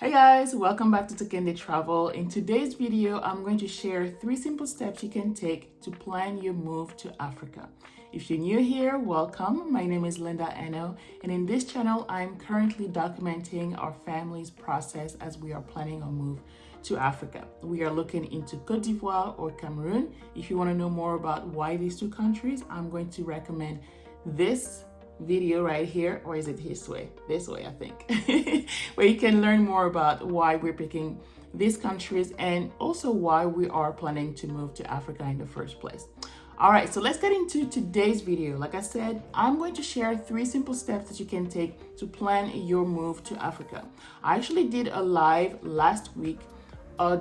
Hey guys, welcome back to Tukende Travel. In today's video, I'm going to share 3 simple steps you can take to plan your move to Africa. If you're new here, welcome. My name is Linda Eno, and in this channel, I'm currently documenting our family's process as we are planning our move to Africa. We are looking into Côte d'Ivoire or Cameroon. If you want to know more about why these two countries, I'm going to recommend this video right here, or is it this way, I think, where you can learn more about why we're picking these countries and also why we are planning to move to Africa in the first place. All right, so let's get into today's video. Like I said, I'm going to share 3 simple steps that you can take to plan your move to Africa. I actually did a live last week, a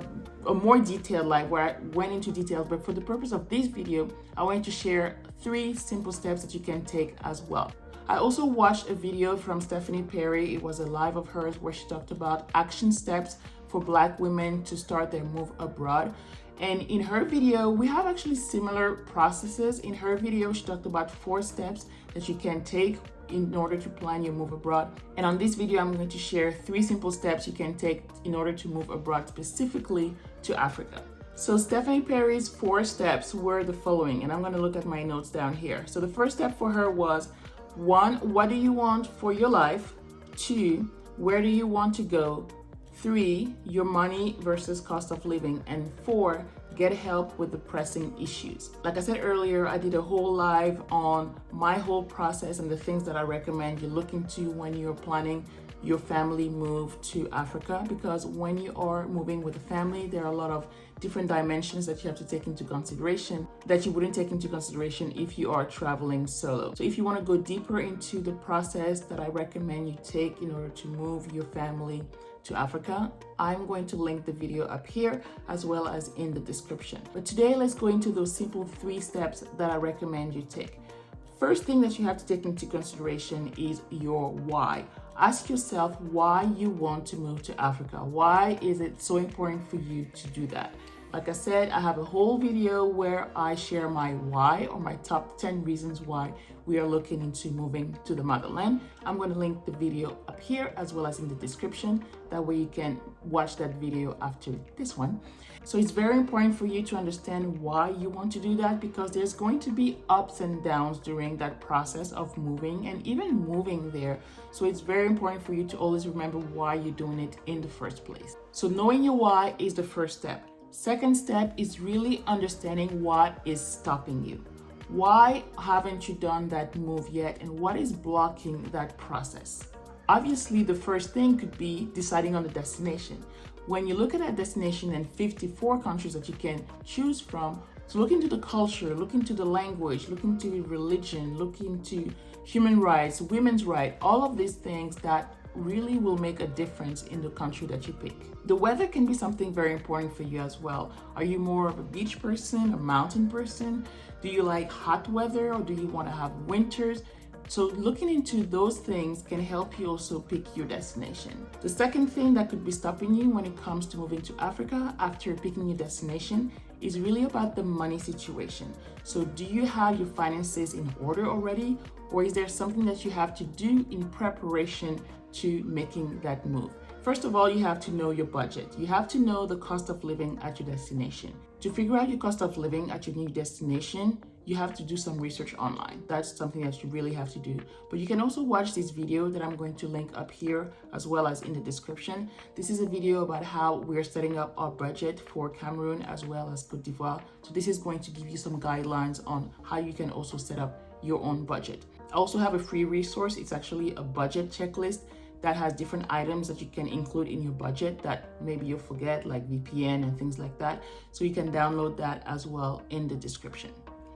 more detailed live where I went into details, but for the purpose of this video, I want to share 3 simple steps that you can take as well. I also watched a video from Stephanie Perry. It was a live of hers where she talked about action steps for Black women to start their move abroad. And in her video, we have actually similar processes. In her video, she talked about 4 steps that you can take in order to plan your move abroad. And on this video, I'm going to share 3 simple steps you can take in order to move abroad, specifically to Africa. So Stephanie Perry's 4 steps were the following, and I'm going to look at my notes down here. So the first step for her was 1, what do you want for your life? 2, where do you want to go? 3, your money versus cost of living. And 4, get help with the pressing issues. Like I said earlier, I did a whole live on my whole process and the things that I recommend you look into when you're planning your family move to Africa, because when you are moving with a family, there are a lot of different dimensions that you have to take into consideration that you wouldn't take into consideration if you are traveling solo. So if you want to go deeper into the process that I recommend you take in order to move your family to Africa, I'm going to link the video up here as well as in the description. But today, let's go into those simple 3 steps that I recommend you take. First thing that you have to take into consideration is your why. Ask yourself why you want to move to Africa. Why is it so important for you to do that? Like I said, I have a whole video where I share my why, or my top 10 reasons why we are looking into moving to the motherland. I'm going to link the video up here as well as in the description. That way you can watch that video after this one. So it's very important for you to understand why you want to do that, because there's going to be ups and downs during that process of moving and even moving there. So it's very important for you to always remember why you're doing it in the first place. So knowing your why is the first step. Second step is really understanding what is stopping you. Why haven't you done that move yet, and what is blocking that process? Obviously, the first thing could be deciding on the destination. When you look at a destination and 54 countries that you can choose from, so look into the culture, look into the language, look into religion, look into human rights, women's rights, all of these things that really will make a difference in the country that you pick. The weather can be something very important for you as well. Are you more of a beach person, a mountain person? Do you like hot weather, or do you want to have winters? So looking into those things can help you also pick your destination. The second thing that could be stopping you when it comes to moving to Africa after picking your destination is really about the money situation. So do you have your finances in order already, or is there something that you have to do in preparation to making that move? First of all, you have to know your budget. You have to know the cost of living at your destination. To figure out your cost of living at your new destination, you have to do some research online. That's something that you really have to do. But you can also watch this video that I'm going to link up here as well as in the description. This is a video about how we're setting up our budget for Cameroon as well as Côte d'Ivoire. So this is going to give you some guidelines on how you can also set up your own budget. I also have a free resource. It's actually a budget checklist that has different items that you can include in your budget that maybe you'll forget, like VPN and things like that. So you can download that as well in the description.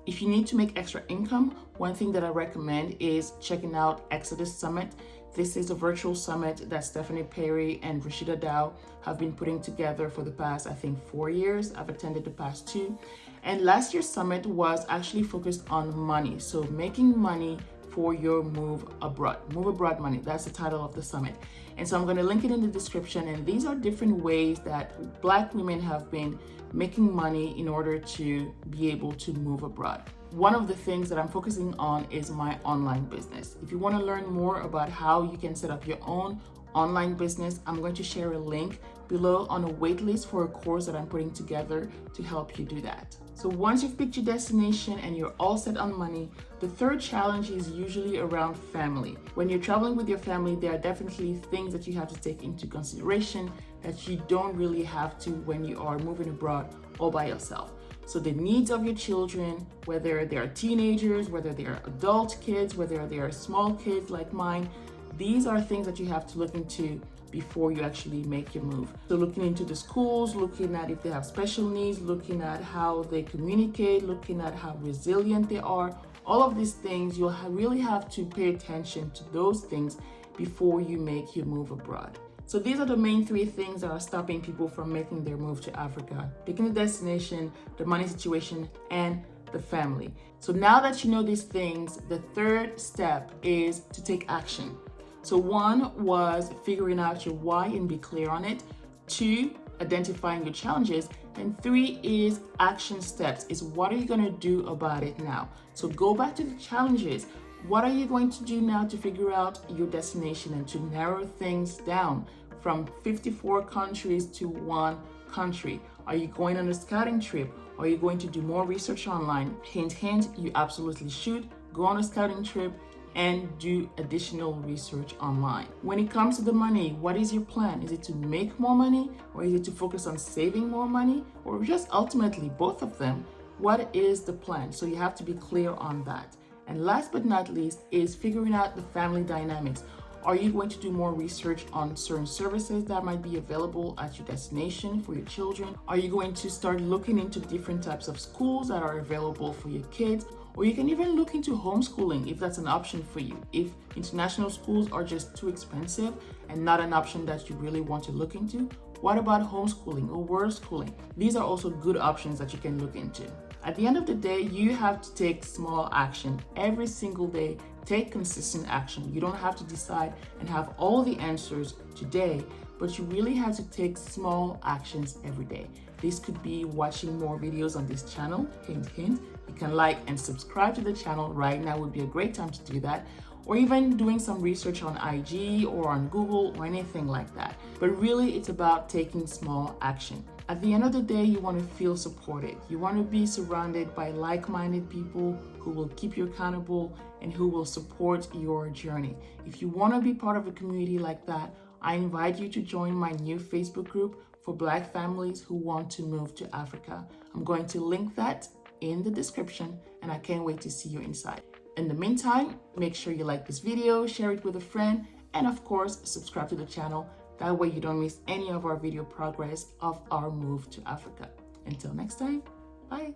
If you need to make extra income, one thing that I recommend is checking out Exodus Summit. This is a virtual summit that Stephanie Perry and Rashida Dow have been putting together for the past, I think, 4 years. I've attended the past 2. And last year's summit was actually focused on money. So making money for your move abroad. Move abroad money, that's the title of the summit. And so I'm going to link it in the description. And these are different ways that Black women have been making money in order to be able to move abroad. One of the things that I'm focusing on is my online business. If you want to learn more about how you can set up your own online business, I'm going to share a link below on a wait list for a course that I'm putting together to help you do that. So once you've picked your destination and you're all set on money, the third challenge is usually around family. When you're traveling with your family, there are definitely things that you have to take into consideration that you don't really have to when you are moving abroad all by yourself. So the needs of your children, whether they are teenagers, whether they are adult kids, whether they are small kids like mine, these are things that you have to look into before you actually make your move. So looking into the schools, looking at if they have special needs, looking at how they communicate, looking at how resilient they are, all of these things, you'll really have to pay attention to those things before you make your move abroad. So these are the main three things that are stopping people from making their move to Africa: picking the destination, the money situation, and the family. So now that you know these things, the third step is to take action. So one was figuring out your why and be clear on it. Two, identifying your challenges. And three is action steps. Is what are you going to do about it now? So go back to the challenges. What are you going to do now to figure out your destination and to narrow things down from 54 countries to one country? Are you going on a scouting trip? Are you going to do more research online? Hint, hint, you absolutely should go on a scouting trip and do additional research online. When it comes to the money, what is your plan? Is it to make more money, or is it to focus on saving more money, or just ultimately both of them? What is the plan? So you have to be clear on that. And last but not least is figuring out the family dynamics. Are you going to do more research on certain services that might be available at your destination for your children? Are you going to start looking into different types of schools that are available for your kids? Or you can even look into homeschooling if that's an option for you. If international schools are just too expensive and not an option that you really want to look into, what about homeschooling or word schooling? These are also good options that you can look into. At the end of the day, you have to take small action every single day. Take consistent action. You don't have to decide and have all the answers today, but you really have to take small actions every day. This could be watching more videos on this channel, hint, hint. You can like and subscribe to the channel right now would be a great time to do that, or even doing some research on IG or on Google or anything like that. But really, it's about taking small action. At the end of the day, you want to feel supported. You want to be surrounded by like-minded people who will keep you accountable and who will support your journey. If you want to be part of a community like that, I invite you to join my new Facebook group for Black families who want to move to Africa. I'm going to link that in the description, and I can't wait to see you inside. In the meantime, make sure you like this video, share it with a friend, and of course, subscribe to the channel. That way you don't miss any of our video progress of our move to Africa. Until next time, bye.